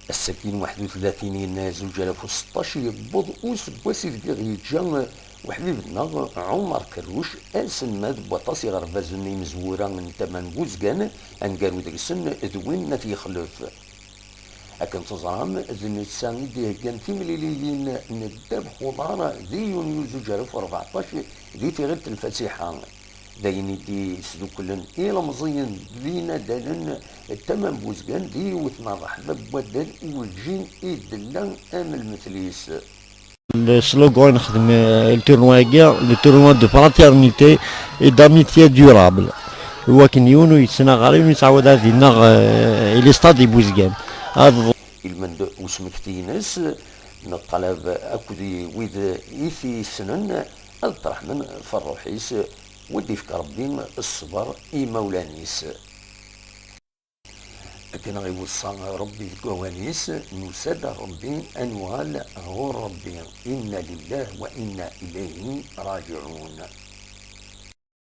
السكين 31 زوج 2016 يبض وسباسي يتجا وحبيبنا عمر كروش اسماد بطاسي غربازني مزورة من تمن بوزقان انقالو ديك السن ذوين نتي خلف أكن تزرام ذن الساند كان تيمليليين نداب خضار ذي يونيو زوج 2014 ذي تغلت الفسيحة داين دي سدو كلن إلى مزين لينا دالن التمام بوزقان دي وثنا رحبة بودان والجين إدلان أمل مثليس. السلوغان نخدم التورنوا كاع لو تورنوا دو فراتيرنيتي اي داميتي ديورابل هو كان يونو يتسنى غارين يتعاود هذه ناغ لي ستادي بوزقان هذا المند وسمكتينس نطلب أكدي ويد إيثي سنن الطرح من فروحيس ودي في ربي الصبر إي مولانيس لكن غيوصى ربي الكوانيس نساد ربي أنوال غور ربي إنا لله وإنا إليه راجعون.